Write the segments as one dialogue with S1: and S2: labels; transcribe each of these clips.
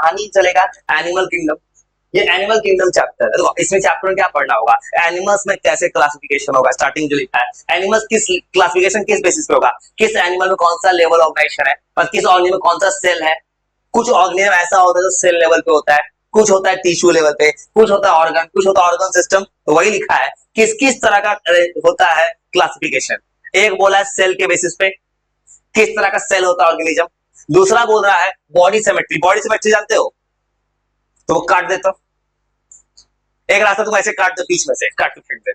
S1: कहानी चलेगा animal kingdom. ये एनिमल किंगडम चैप्टर है। देखो इसमें चैप्टर में क्या पढ़ना होगा, एनिमल्स में कैसे क्लासिफिकेशन होगा, स्टार्टिंग जो लिखा है एनिमल्स किस क्लासिफिकेशन किस बेसिस पे होगा, किस एनिमल में कौन सा लेवल ऑर्गेनाइजेशन है और किस ऑर्गेनिज्म में कौन सा सेल है। कुछ ऑर्गेनिज्म ऐसा होता है जो सेल लेवल पे होता है, कुछ होता है टिश्यू लेवल पे, कुछ होता है ऑर्गन, कुछ होता है ऑर्गन सिस्टम। तो वही लिखा है किस किस तरह का होता है क्लासिफिकेशन। एक बोला है सेल के बेसिस पे किस तरह का सेल होता है ऑर्गेनिज्म, दूसरा बोल रहा है बॉडी सिमेट्री। बॉडी सिमेट्री जानते हो, तो काट देता हूं, एक रास्ता तुम ऐसे काट दो, बीच में से काट के फेंक दे,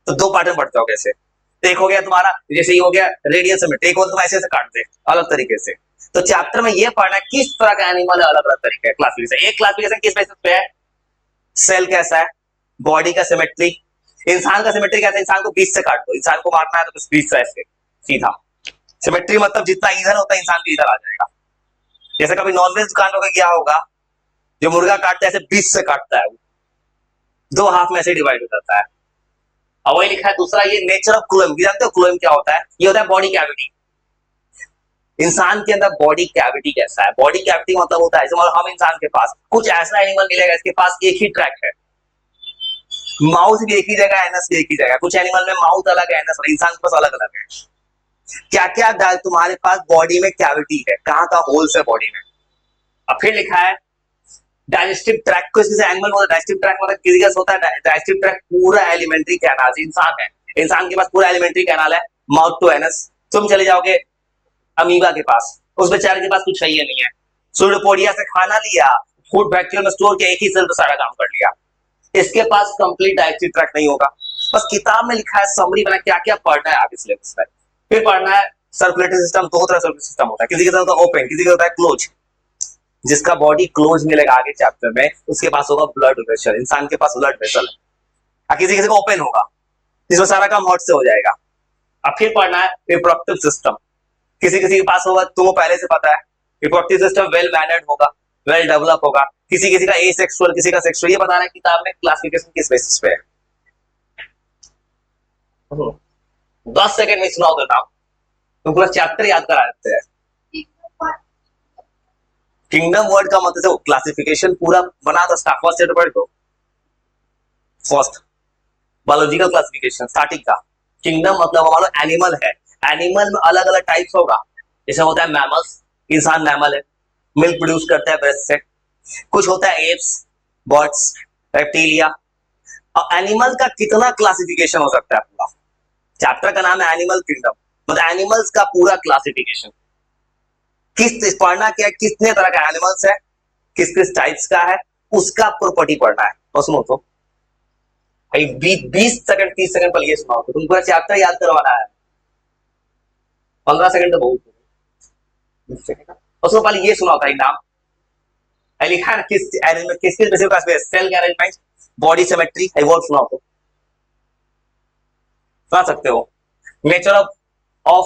S1: तो दो पार्ट में बढ़ जाओगे ऐसे। तो एक हो गया तुम्हारा जैसे ये हो गया रेडियल सिमेट्री, एक और तुम ऐसे काट दे अलग तरीके से। तो चैप्टर में ये पढ़ना है किस तरह का एनिमल है, अलग अलग तरीके का क्लासिफिकेशन। एक क्लासिफिकेशन किस बेसिस पे है, सेल कैसा है, बॉडी का सिमेट्री। इंसान का सिमेट्री कैसा है, इंसान को बीच से काट दो, इंसान को मारना है तो बीच से ऐसे सीधा। सिमेट्री मतलब जितना इधर होता है इंसान भी इधर आ जाएगा। जैसे कभी नॉनवेज दुकान पे गया होगा, जो मुर्गा काटता है ऐसे बीच से काटता है, दो हाफ में ऐसे डिवाइड हो जाता है। अब वही लिखा है दूसरा, ये नेचर ऑफ क्लोएम। जानते हो क्लोएम क्या होता है, ये होता है बॉडी कैविटी। इंसान के अंदर बॉडी कैविटी कैसा है, बॉडी कैविटी मतलब होता है जैसे हम इंसान के पास कुछ ऐसा एनिमल मिलेगा इसके पास एक ही ट्रैक है, माउथ भी एक ही जगह, एनस भी एक ही जगह। कुछ एनिमल में माउथ अलग है, एनस अलग, इंसान के पास अलग अलग है। क्या क्या तुम्हारे पास बॉडी में कैविटी है, कहां का होल्स है बॉडी में। अब फिर लिखा है डाइजेस्टिव ट्रैक को किसी एनिमल में डाइजेस्टिव ट्रैक मतलब किसी का होता है डाइजेस्टिव ट्रैक पूरा एलिमेंट्री कैनाल। इंसान है, इंसान के पास पूरा एलिमेंट्री कैनाल है, माउथ टू एनस। तुम चले जाओगे अमीबा के पास, उस बेचारे के पास कुछ है नहीं है, सूडोपोडिया से खाना लिया, फूड बैक्टीरिया में स्टोर किया, एक ही सेल पे सारा काम कर लिया। इसके पास कंप्लीट डाइजेस्टिव ट्रैक नहीं होगा। बस किताब में लिखा है समरी बना क्या क्या पढ़ना है आगे सिलेबस में। फिर पढ़ना है सर्कुलेटरी सिस्टम, दो तरह सर्कुलेटरी सिस्टम होता है, किसी के साथ होता है ओपन, किसी का होता है क्लोज। जिसका बॉडी क्लोज मिलेगा आगे चैप्टर में उसके पास होगा ब्लड वेसल, इंसान के पास ब्लड वेसल है। किसी किसी का ओपन होगा जिसमें सारा काम हॉट से हो जाएगा। अब फिर पढ़ना है रिप्रोडक्टिव सिस्टम, किसी किसी के पास होगा, तुमको पहले से पता है रिप्रोडक्टिव सिस्टम वेल मैनर्ड होगा, वेल डेवलप होगा। किसी किसी का एसेक्सुअल, किसी का सेक्सुअल। ये बताना है किताब में क्लासिफिकेशन किस बेसिस पे है। 10 सेकंड में सुनाओ देता हूं, तो पूरा चैप्टर याद करा देते हैं। किंगडम वर्ड का मतलब क्लासिफिकेशन पूरा बना था, फर्स्ट चैप्टर पढ़ दो। फर्स्ट बायोलॉजिकल क्लासिफिकेशन स्टार्टिंग का। किंगडम मतलब मान लो एनिमल है, एनिमल में अलग अलग टाइप्स होगा। जैसे होता है मैमल्स, इंसान मैमल है, मिल्क प्रोड्यूस करता है ब्रेस्ट से। कुछ होता है एप्स, बर्ड्स, रेप्टिलिया। और एनिमल का कितना क्लासिफिकेशन हो सकता है पूरा। चैप्टर का नाम है एनिमल किंगडम, मतलब एनिमल्स का पूरा क्लासिफिकेशन। किस पढ़ना क्या है, कितने तरह का एनिमल्स है, किस किस टाइप्स का है, उसका प्रॉपर्टी पढ़ना है। और सुनो तो 20 सेकंड 30 सेकंड पर ये सुनाओ तो तुम पूरा चैप्टर याद करवाना है। 15 सेकंड तो बहुत है। उसको पहले ये सुनाओ था एक नाम लिखा है ना, किस एनिमल किस किस बेसिस पे सेल अरेंजमेंट, बॉडी सिमेट्री, है वो सुनाओ तो सुना सकते हो। नेचर ऑफ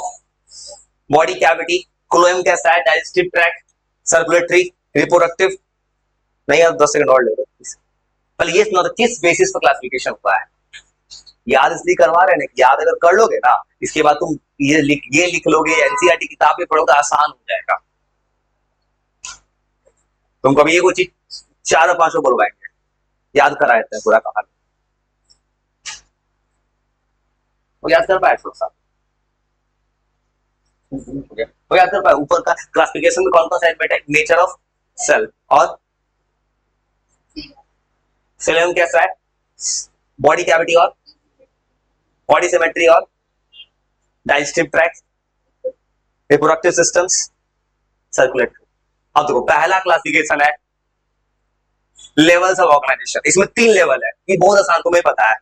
S1: बॉडी कैविटी, क्लोएम कैसा है, डाइजेस्टिव ट्रैक्ट, सर्कुलेटरी, रिप्रोडक्टिव। नहीं यार 10 सेकंड और ले लो। पहले ये सुना तो किस बेसिस पर क्लासिफिकेशन हुआ है। याद इसलिए करवा रहे हैं, याद अगर कर लोगे ना इसके बाद तुम ये लिख लोगे, एनसीईआरटी किताब में पढ़ोगे, आसान हो जाएगा। तुम कभी ये कोई चीज 4 और 5 बोलवाएंगे, याद करा देते हैं पूरा कहानी। वो याद कर पाए थोड़ा सा, वो याद कर पाए। ऊपर का क्लासिफिकेशन में कौन कौन सा एलिमेंट है, नेचर ऑफ सेल और सेल कैसा है, बॉडी कैविटी और बॉडी सिमेट्री और digestive tract, reproductive systems, circulatory. अब देखो पहला क्लासिफिकेशन है लेवल्स ऑफ ऑर्गेनाइजेशन। इसमें 3 लेवल है, ये बहुत आसान, तुम्हें पता है।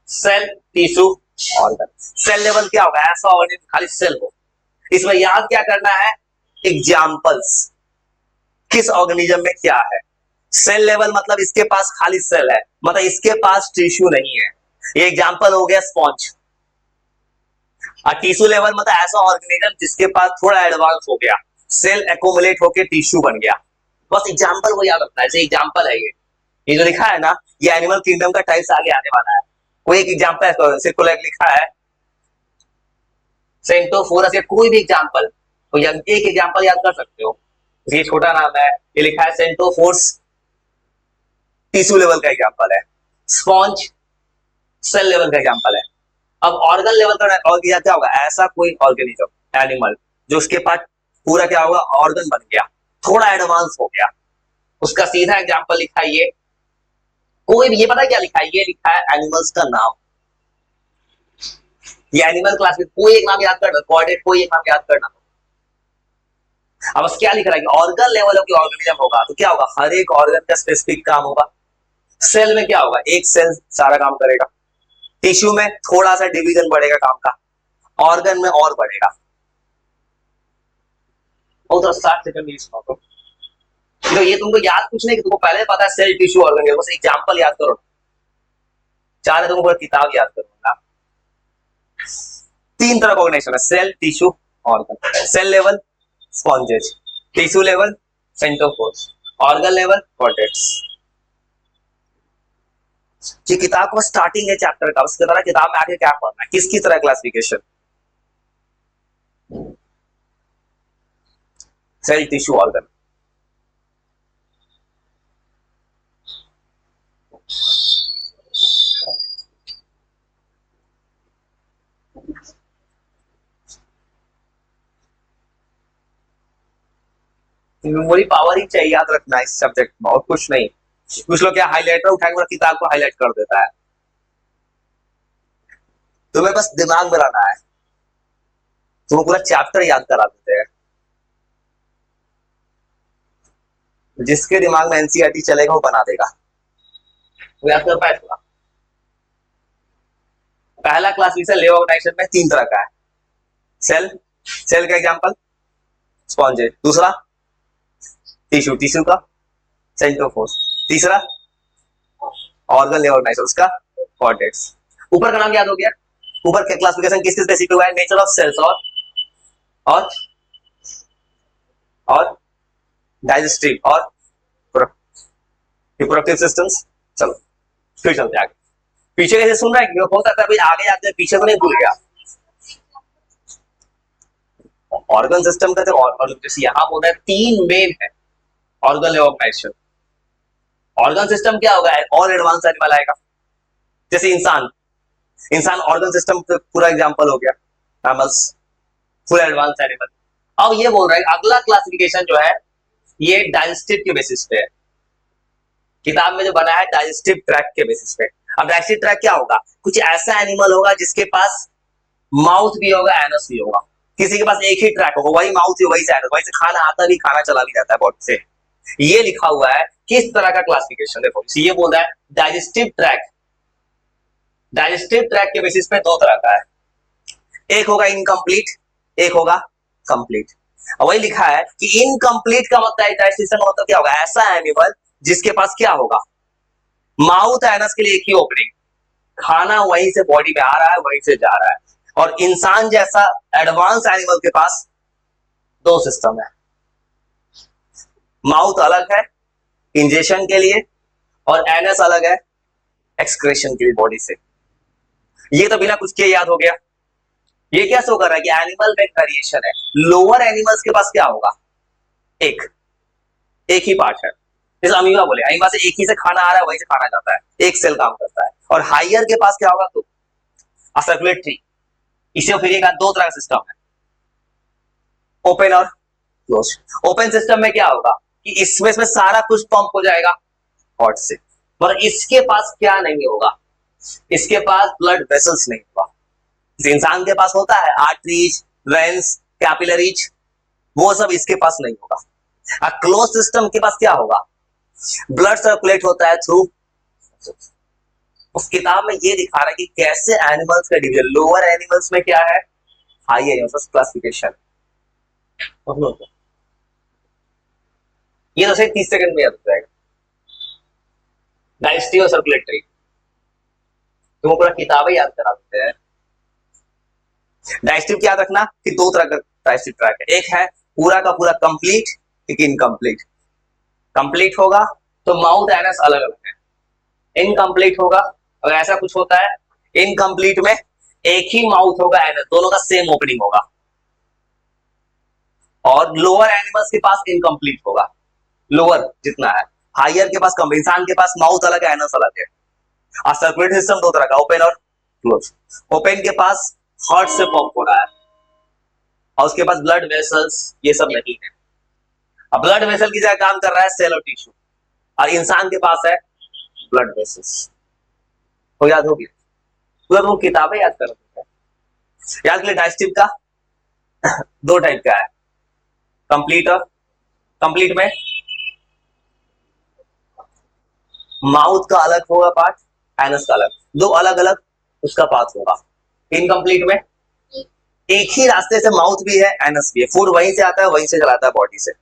S1: Cell, tissue, organ. Cell level क्या होगा, ऐसा ऑर्गेनिज्म खाली सेल हो। इसमें याद क्या करना है, एग्जांपल्स, किस ऑर्गेनिज्म में क्या है। सेल लेवल मतलब इसके पास खाली सेल है, मतलब इसके पास टिश्यू नहीं है। ये एग्जांपल हो गया स्पॉन्ज। और टिश्यू लेवल मतलब ऐसा ऑर्गेनिज्म जिसके पास थोड़ा एडवांस हो गया, सेल एक्यूमुलेट होकर टिश्यू बन गया। बस एग्जांपल को याद रखना है, जैसे एग्जांपल है ये जो लिखा है ना, ये एनिमल किंगडम का टाइप्स आगे आने वाला है। कोई एक एग्जांपल है, सिर्कुलर लिखा है सेंटोफोरस या कोई भी एग्जांपल, तो एक एग्जांपल याद कर सकते हो। ये छोटा नाम है, ये लिखा है सेंटोफोर्स, टिश्यू लेवल का एग्जांपल है। स्पॉन्ज सेल लेवल का एग्जांपल है। अब ऑर्गन लेवल का और क्या होगा, ऐसा कोई ऑर्गेनिज्म एनिमल जो उसके पास पूरा क्या होगा, ऑर्गन बन गया, थोड़ा एडवांस हो गया, उसका सीधा एग्जांपल लिखा है ये। कोई भी, ये पता है क्या लिखा है, ये लिखा है एनिमल्स का नाम, ये एनिमल क्लास में कोई एक नाम याद करना, कोऑर्डिनेट कोई एक नाम याद करना। अब बस क्या लिख रहा है कि ऑर्गन लेवल की ऑर्गेनिज्म होगा तो क्या होगा, हर एक ऑर्गन का स्पेसिफिक काम होगा। सेल में क्या होगा, एक सेल सारा काम करेगा। टिश्यू में थोड़ा सा डिवीजन बढ़ेगा काम का, ऑर्गन में और बढ़ेगा। और तो 60 सेकंड में सुना तो ये तुमको याद कुछ नहीं कि तुमको पहले पता है सेल टिश्यू ऑर्गन, बस एग्जांपल याद करो, चाहे तुमको पूरा किताब याद करूंगा। 3 तरह का ऑर्गेनाइजेशन है, cell tissue organ. Cell level sponges, tissue level ctenophores, organ level cortex. ये किताब का स्टार्टिंग है चैप्टर का, उसके तरह किताब में आगे क्या पढ़ना है, किसकी तरह classification, cell tissue organ. Memory power ही चाहिए याद रखना इस सब्जेक्ट में, और कुछ नहीं। कुछ लोग क्या हाईलाइटर उठाकर पूरा किताब को हाईलाइट कर देता है, तुम्हें बस दिमाग बनाना है, तुम्हें पूरा चैप्टर याद करा देते हैं। जिसके दिमाग में एनसीईआरटी चलेगा वो बना देगा, वो याद कर पाएगा। पहला क्लासिफिकेशन लेवल ऑर्गेनाइजेशन में 3 तरह का है, सेल, सेल का एग्जांपल स्पॉन्जेज, दूसरा टिश्यू, टिश्यू का सेंटोफोर्स, तीसरा ऑर्गन लेवल ऑर्गेनाइजेशन उसका कॉर्टेक्स। ऊपर का नाम याद हो गया, ऊपर का क्लासिफिकेशन किस किस बेसिस पे हुआ है, नेचर ऑफ सेल्स और और डाइजेस्टिव और रिप्रोडक्टिव सिस्टम्स। चलो फिर चलते आगे, पीछे कैसे सुन रहे हैं, हो सकता है आगे जाते हैं पीछे तो नहीं भूल गया। ऑर्गन सिस्टम का जैसे यहाँ बोल रहा है 3 मेन है organ level organisation. Organ system क्या होगा, और एडवांस एनिमल आएगा, जैसे इंसान, इंसान ऑर्गन सिस्टम पूरा एग्जांपल हो गया, मैमल्स फुल एडवांस एनिमल। अब ये बोल रहा है अगला क्लासिफिकेशन जो है ये डाइजेस्टिव के बेसिस पे है, किताब में जो बना है डाइजेस्टिव ट्रैक्ट के बेसिस पे। अब डाइजेस्टिव ट्रैक्ट क्या होगा, कुछ ऐसा एनिमल होगा जिसके पास माउथ भी होगा, एनस भी होगा, किसी के पास एक ही ट्रैक होगा, वही माउथ वही से एनस, वही से खाना आता भी, खाना चला भी जाता है बॉडी से। ये लिखा हुआ है किस तरह का क्लासिफिकेशन, देखो ये बोल रहा है डाइजेस्टिव ट्रैक्ट, डाइजेस्टिव ट्रैक्ट के बेसिस पे 2 तरह का है, एक होगा इनकम्प्लीट, एक होगा कंप्लीट। वही लिखा है कि इनकम्प्लीट का मतलब डाइजेस्टिव का मतलब क्या होगा, ऐसा एनिमल जिसके पास क्या होगा, माउथ एनस के लिए एक ही ओपनिंग, खाना वहीं से बॉडी में आ रहा है वहीं से जा रहा है। और इंसान जैसा एडवांस एनिमल के पास 2 सिस्टम है, माउथ अलग है इंजेक्शन के लिए और एनएस अलग है एक्सक्रेशन के लिए बॉडी से। ये तो बिना कुछ किए याद हो गया। ये क्या शो कर रहा है कि एनिमल में वेरिएशन है, लोअर एनिमल्स के पास क्या होगा, एक ही पार्ट है, जैसे अमीबा बोले, अमीबा से एक ही से खाना आ रहा है वहीं से खाना जाता है, एक सेल काम करता है। और हायर के पास क्या होगा, तो सर्कुलेटरी, इसे फिर 2 तरह का सिस्टम है, ओपन और क्लोज। ओपन सिस्टम में क्या होगा कि इसमें सारा कुछ पंप हो जाएगा हार्ट से, पर इसके पास क्या नहीं होगा, इसके पास ब्लड वेसल्स नहीं होगा। इंसान के पास होता है आर्टरीज, वेन्स, कैपिलरीज, वो सब इसके पास नहीं होगा। क्लोज सिस्टम के पास क्या होगा, ब्लड सर्कुलेट होता है थ्रू। उस किताब में ये दिखा रहा है कि कैसे एनिमल्स का डिवीजन, लोअर एनिमल्स में क्या है, हाई एनिमल्स क्लासिफिकेशन। ये तो सिर्फ 30 सेकंड में याद हो जाएगा, डाइजेस्टिव और सर्कुलेटरी, तुमको पूरा किताब ही याद करा देते हैं। डाइजेस्टिव याद रखना कि 2 तरह का डाइजेस्टिव ट्रैक है, एक है पूरा का पूरा कंप्लीट, एक इनकम्प्लीट। कंप्लीट होगा तो माउथ एनस अलग अलग है, इनकम्प्लीट होगा अगर ऐसा कुछ होता है, इनकम्प्लीट में एक ही माउथ होगा एनस, दोनों का सेम ओपनिंग होगा। और लोअर एनिमल्स के पास इनकम्प्लीट होगा, लोअर जितना है। हायर के पास कम, इंसान के पास माउथ अलग है, एनस अलग है। और सर्कुलेटरी सिस्टम दो तरह का, ओपन और क्लोज। ओपन के पास हार्ट से पंप हो रहा है और उसके पास ब्लड वेसल्स ये सब नहीं है। अब ब्लड वेसल की जगह काम कर रहा है सेल और टिश्यू, और इंसान के पास है ब्लड वेसल्स। तो याद होगी पूरा, वो किताबें याद कर रहे हैं। याद के लिए डाइजेस्टिव का दो टाइप का है, कंप्लीट और कंप्लीट में माउथ का अलग होगा पार्ट, एनस का अलग, दो अलग अलग उसका पार्ट होगा। इनकम्प्लीट में एक ही रास्ते से माउथ भी है एनस भी है, फूड वहीं से आता है वहीं से चलाता है बॉडी से।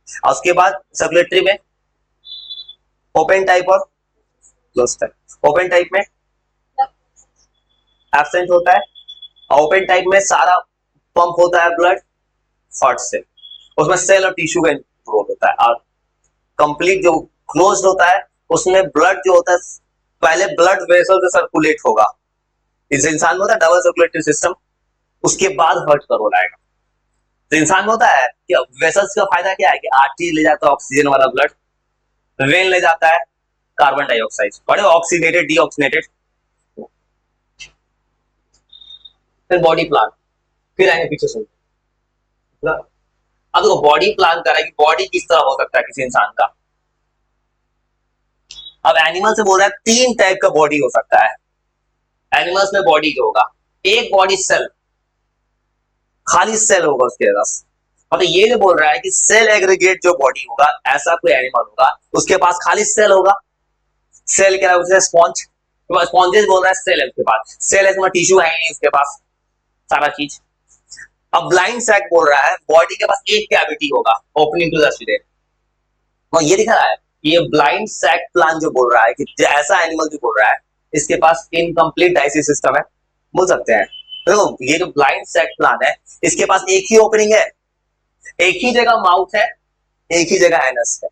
S1: और उसके बाद सर्कुलेटरी में ओपन टाइप और क्लोज टाइप। ओपन टाइप में एब्सेंट होता है, और ओपन टाइप में सारा पंप होता है ब्लड हार्ट से, उसमें सेल और टिश्यू का रोल होता है। और कंप्लीट जो क्लोज होता है उसमें ब्लड जो होता है पहले ब्लड वेसल से सर्कुलेट होगा, इस इंसान में होता है डबल सर्कुलेटरी सिस्टम, उसके बाद हार्ट का रोल आएगा। तो इंसान में होता है कि वेसल्स का फायदा क्या है कि आर्टरी ले जाता है ऑक्सीजन वाला ब्लड, वेन ले जाता है कार्बन डाइऑक्साइड, बड़े ऑक्सीनेटेड डीऑक्सीनेटेड। फिर बॉडी प्लान, फिर आएंगे पीछे सुन। अब देखो बॉडी प्लान कर रहा है कि बॉडी किस तरह हो सकता है किसी इंसान का। अब एनिमल से बोल रहा है तीन टाइप का बॉडी हो सकता है एनिमल्स में। बॉडी जो होगा, एक बॉडी सेल, खाली सेल होगा उसके पास। मतलब ये जो बोल रहा है कि सेल एग्रीगेट जो बॉडी होगा, ऐसा कोई एनिमल होगा उसके पास खाली सेल होगा। सेल क्या है, स्पॉन्ज, स्पॉन्जेस बोल रहा है, सेल है उसके पास, सेल है तुम्हारा, टिश्यू है नहीं उसके पास सारा चीज। अब ब्लाइंड सैक बोल रहा है बॉडी के पास एक कैविटी होगा ओपनिंग टू द सिरे, तो ये दिख रहा है। ये ब्लाइंड सैक प्लान जो बोल रहा है कि ऐसा एनिमल जो बोल रहा है इसके पास इनकम्प्लीट डाइजेस्टिव सिस्टम है, बोल सकते हैं। देखो ये जो ब्लाइंड सैक प्लान है इसके पास एक ही ओपनिंग है, एक ही जगह माउथ है, एक ही जगह एनस है,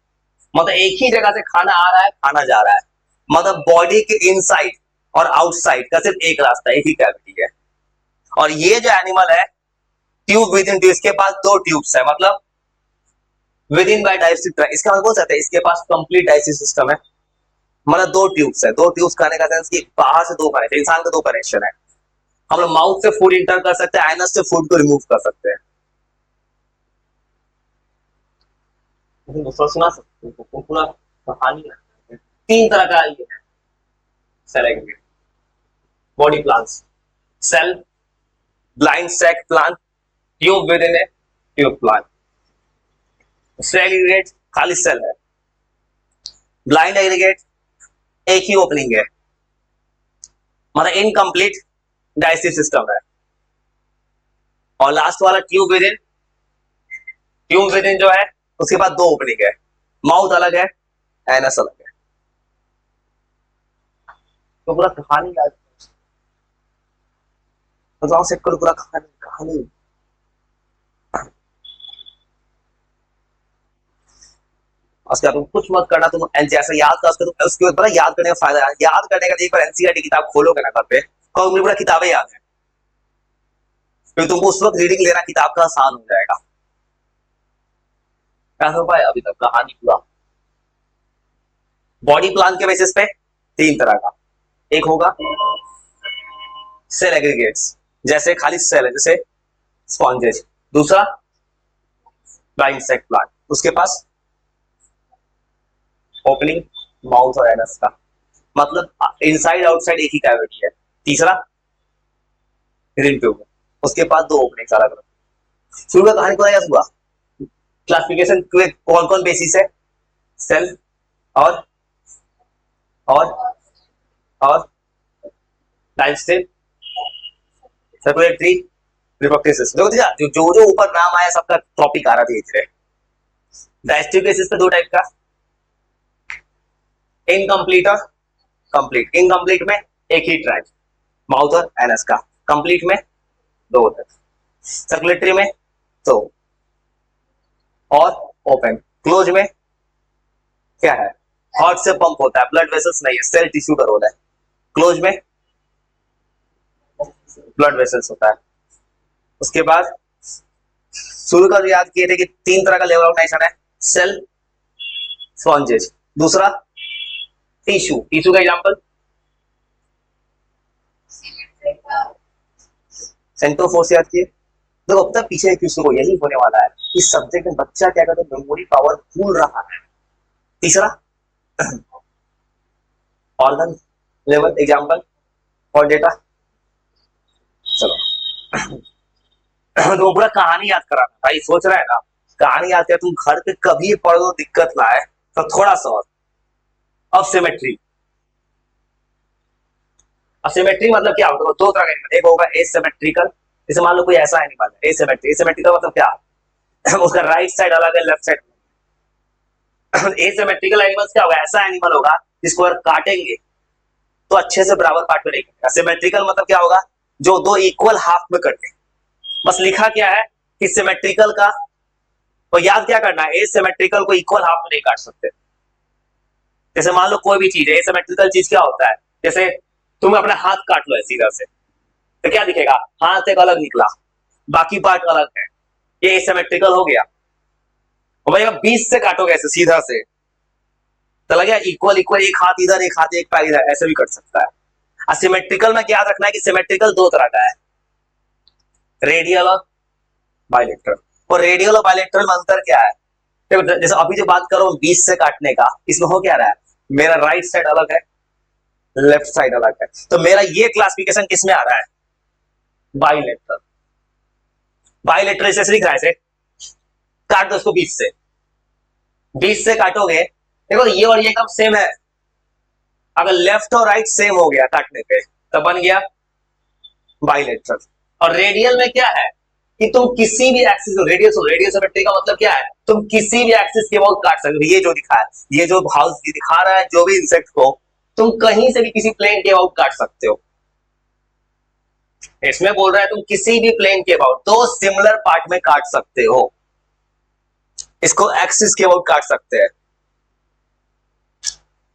S1: मतलब एक ही जगह से खाना आ रहा है खाना जा रहा है। मतलब बॉडी के इनसाइड और आउटसाइड का सिर्फ एक रास्ता, एक ही कैविटी है। और ये जो एनिमल है ट्यूब विद इन ट्यूब, इसके पास दो ट्यूब्स है, मतलब with in by digestive tract, इसका मतलब बोल सकते हैं इसके पास कंप्लीट डाइजेस्टिव सिस्टम है। मतलब दो ट्यूब्स है, दो ट्यूब्स कहने का सेंस कि बाहर से दो कनेक्शन, इंसान का दो कनेक्शन है। हम लोग माउथ से फूड इंटर कर सकते हैं, एनस से फूड को रिमूव कर सकते हैं। दूसरा सुना सकते हैं पूरा कहानी है। तीन तरह का ये है cell aggregate body plants, cell, blind sac plant, tube within a tube plant. Cell aggregate खाली सेल है, ब्लाइंड एग्रीगेट एक ही ओपनिंग है, मतलब इनकम्प्लीट डाइजेस्टिव सिस्टम है। और लास्ट वाला tube with in, tube with in जो है उसके बाद दो ओपनिंग है, माउथ अलग है एनस अलग है। तो पूरा कहानी याद से करो, पूरा कहानी कहानी। उसके बाद तुम कुछ मत करना, तुम जैसे याद कर उसके बाद याद करने का फायदा है। याद करने का एक बार एनसीईआरटी किताब खोलोगे ना घर पे, तो मुझे पूरा किताबें याद है, क्योंकि तुमको उस वक्त रीडिंग लेना किताब का आसान हो जाएगा। क्या हो पाया अभी तक कहानी पूरा। बॉडी प्लान के बेसिस पे तीन तरह का, एक होगा सेल एग्रीगेट्स, जैसे खाली सेल है जैसे स्पॉन्जेज। दूसरा ब्लाइंड सैक प्लांट, उसके पास ओपनिंग माउथ और एनस का, मतलब इनसाइड आउटसाइड एक ही कैविटी है। तीसरा हिडन ट्यूब, उसके पास दो ओपनिंग अलग अलग। शुरू में कहानी को याद हुआ, क्लासिफिकेशन कौन कौन बेसिस है, सेल और और और डाइजेस्टिव, सर्कुलेटरी, रिप्रोडक्टिव सिस्टम। देखो जो जो ऊपर नाम आया सबका टॉपिक आ रहा धीरे धीरे। डाइजेस्टिव बेसिस पे दो टाइप का, इनकम्प्लीट और कंप्लीट। इनकम्प्लीट में एक ही ट्रैक माउथ और एनस का, कंप्लीट में दो होता है। सर्कुलेटरी में तो, और ओपन। क्लोज में क्या है, हार्ट से पंप होता है, ब्लड वेसल्स नहीं है, सेल टिश्यू का रोल है। क्लोज में ब्लड वेसल्स होता है। उसके बाद शुरू का जो याद किए थे कि 3 तरह का लेवल ऑर्गेनाइजेशन है, सेल, स्पॉन्जेस, दूसरा टिश्यू। टिश्यू का एग्जांपल सेंट्रोफोर्स याद किए। देखो अब तक पीछे क्वेश्चन को यही होने वाला है, इस सब्जेक्ट में बच्चा क्या करता है, मेमोरी पावर भूल रहा है। तीसरा ऑर्गन लेवल एग्जांपल और डेटा। चलो तो पूरा कहानी याद कराना भाई, सोच रहा है ना कहानी याद कर, तुम घर पे कभी पढ़ दो दिक्कत ना है, तो थोड़ा सा और। अब सिमेट्री, अब सिमेट्री मतलब क्या होगा, दो तरह का एनिमल, एक होगा एसिमेट्रिकल, जैसे मान लो कोई ऐसा एनिमल है एसिमेट्रिक, एसिमेट्रिकल मतलब क्या उसका राइट साइड अलग है लेफ्ट साइड। एसिमेट्रिकल एनिमल्स क्या होगा, ऐसा एनिमल होगा जिसको अगर काटेंगे तो अच्छे से बराबर पार्ट में नहीं कटेगा। सिमेट्रिकल मतलब क्या होगा, जो दो इक्वल हाफ में कटे। बस लिखा क्या है कि सिमेट्रिकल का, तो याद क्या करना है, एसिमेट्रिकल को इक्वल हाफ में नहीं काट सकते। जैसे मान लो कोई भी चीज है, एसिमेट्रिकल चीज क्या होता है, जैसे तुम अपना हाथ काट लो है सीधा से, तो क्या दिखेगा, हाथ एक अलग निकला, बाकी पार्ट अलग है, ये एसिमेट्रिकल हो गया। और भाई अब 20 से काटोगे ऐसे सीधा से, तो लगे इक्वल इक्वल, एक हाथ इधर एक हाथ एक पैर इधर, ऐसे भी कर सकता है। असिमेट्रिकल में क्या रखना है कि सिमेट्रिकल दो तरह का है, रेडियल और बायलेटरल। और रेडियल और बायलेटरल में अंतर क्या है, जैसे अभी जो बात करो 20 से काटने का, इसमें हो क्या रहा है, मेरा राइट साइड अलग है लेफ्ट साइड अलग है, तो मेरा ये क्लासिफिकेशन किस में आ रहा है, बायलेटरल। बायलेटरल से दिख रहा है, काट दो उसको 20 से, 20 से काटोगे, देखो ये और ये एकदम सेम है, अगर लेफ्ट और राइट सेम हो गया काटने पे तो बन गया बाइलेटरल। और रेडियल में क्या है कि तुम किसी भी एक्सिस, रेडियल सिमेट्री का मतलब क्या है, तुम किसी भी एक्सिस के बहुत काट सकते हो। ये जो दिखा है, ये जो हाउस दिखा रहा है, जो भी इंसेक्ट को तुम कहीं से भी किसी प्लेन के अबाउट काट सकते हो। इसमें बोल रहा है तुम किसी भी प्लेन के अबाउट दो सिमिलर पार्ट में काट सकते हो, इसको एक्सिस के अबाउट काट सकते हैं।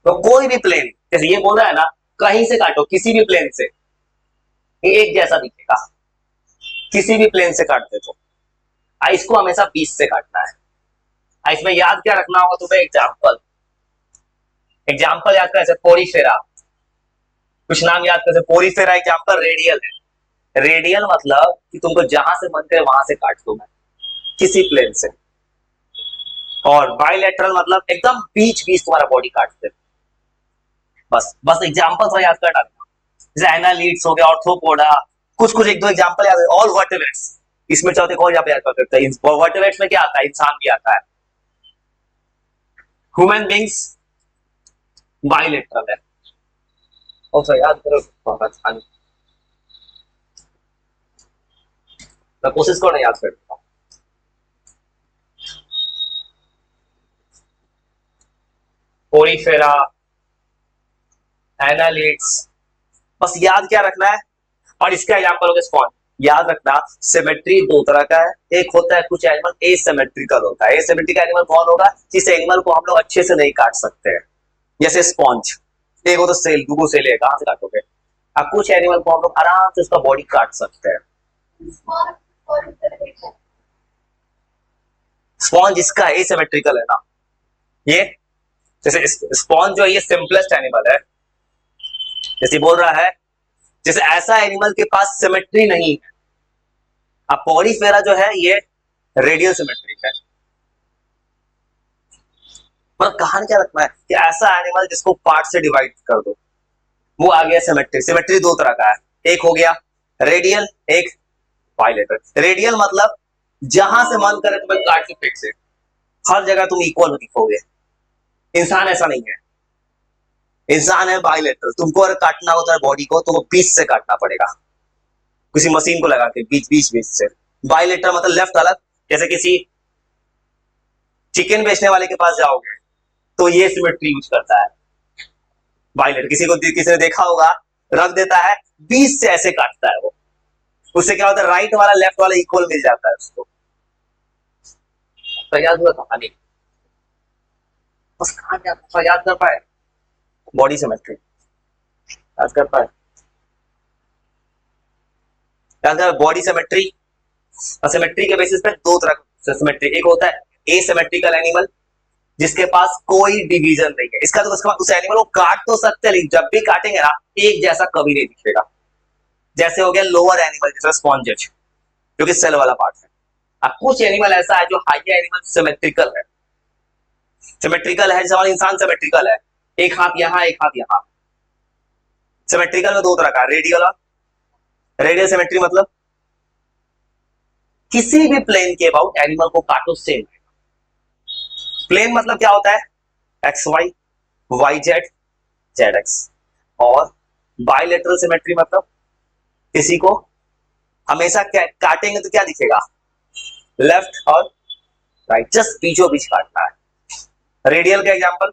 S1: तो कोई भी प्लेन, जैसे ये बोल रहा है ना, कहीं से काटो किसी भी प्लेन से, ये एक जैसा दिखेगा, किसी भी प्लेन से काट दे तो इसको हमेशा 20 से काटना है। इसमें याद क्या रखना होगा तुम्हें, एग्जाम्पल, एग्जाम्पल याद कर, पोरीफेरा, कुछ नाम याद कर, पोरीफेरा एग्जाम्पल रेडियल है। रेडियल मतलब कि तुमको जहां से मन करे वहां से काट दो मैं, किसी प्लेन से। और बायलैटरल मतलब एकदम बीच बीच तुम्हारा बॉडी काट दे। बस बस एग्जाम्पल थोड़ा याद कर डालना, जैसे एनालीड्स हो गया, ऑर्थोपोडा, कुछ कुछ एक दो एग्जाम्पल याद है, ऑल वर्टेब्रेट्स। इसमें चाहते और यहाँ पे याद कर सकते हैं, वर्टेब्रेट्स में क्या आता है, इंसान भी आता है। ह्यूमन बींग्स बायलैटरल है, और सर याद करो बहुत आसान, मैं कोशिश करो ना याद करता हूँ। पोरीफेरा, एनालिड्स, बस याद क्या रखना है। और इसका एग्जांपल हो गया स्पॉन्ज। याद रखना सिमेट्री दो तरह का है, एक होता है कुछ एनिमल एसिमेट्रिकल होता है। एसिमेट्रिकल एनिमल कौन होगा, जिस एनिमल को हम लोग अच्छे से नहीं काट सकते हैं, जैसे स्पॉन्ज। एक हो तो सेल, दूगो सेल है, कहां से काटोगे। अब कुछ एनिमल को हम लोग आराम से उसका बॉडी काट सकते हैं। स्पॉन्ज इसका एसिमेट्रिकल है ना, ये जैसे स्पॉन्ज जो है ये सिंपलेस्ट एनिमल है, जैसे बोल रहा है जैसे ऐसा एनिमल के पास सिमेट्री नहीं है। अब पॉलीफेरा जो है ये रेडियल सिमेट्रिक है। मतलब कहानी क्या रखना है कि ऐसा एनिमल जिसको पार्ट से डिवाइड कर दो, वो आ गया सिमेट्री। सिमेट्री दो तरह का है, एक हो गया रेडियल, एक बायलैटरल। रेडियल मतलब जहां से मन करे तुम्हें काट के फेंक से, हर जगह तुम इक्वल दिखोगे। इंसान ऐसा नहीं है, इंसान है बायलैटरल, तुमको अगर काटना होता है बॉडी को तो वो बीच से काटना पड़ेगा, किसी मशीन को लगा के बीच बीच बीच से। बायलैटरल मतलब लेफ्ट अलग, जैसे किसी चिकन बेचने वाले के पास जाओगे तो ये सिमेट्री यूज करता है बायलैटरल। किसी ने देखा होगा, रख देता है बीच से ऐसे काटता है वो, उससे क्या होता है राइट वाला लेफ्ट वाला इक्वल मिल जाता है उसको। तो याद हुआ कहानी, बस कहानी याद कर पाए, बॉडी सिमेट्री याद कर पाए, याद कर बॉडी सिमेट्री और सिमेट्री के बेसिस पे दो तरह का सिमेट्री, एक होता है एसिमेट्रिकल एनिमल जिसके पास कोई डिवीजन नहीं है। इसका तो उसका उस एनिमल को काट तो सकते हैं, लेकिन जब भी काटेंगे ना एक जैसा कभी नहीं दिखेगा। जैसे हो गया लोअर एनिमल जैसे स्पॉन्जेज जो कि सेल वाला पार्ट है। अब कुछ एनिमल ऐसा है जो हाइयर एनिमल सिमेट्रिकल है, सिमेट्रिकल है जैसे हमारा इंसान सिमेट्रिकल है, एक हाथ यहाँ एक हाथ यहाँ। सिमेट्रिकल में दो तरह का, रेडियल और रेडियल सिमेट्री मतलब किसी भी प्लेन के अबाउट एनिमल को काटो सेम। प्लेन मतलब क्या होता है, X Y, Y Z, Z X. और बाइलेटरल सिमेट्री मतलब किसी को हमेशा काटेंगे तो क्या दिखेगा, लेफ्ट और राइट, जस्ट बीचों बीच काटना है। रेडियल का एग्जांपल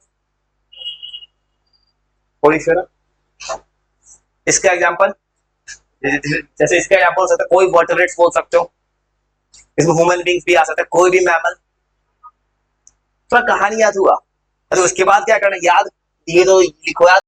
S1: इसका एग्जांपल जैसे इसका एग्जांपल हो सकता है कोई वर्टेब्रेट्स बोल सकते हो, इसमें ह्यूमन बींग्स भी आ सकते हैं, कोई भी मैमल। थोड़ा कहानी याद हुआ तो उसके बाद क्या करना, याद ये तो लिखो याद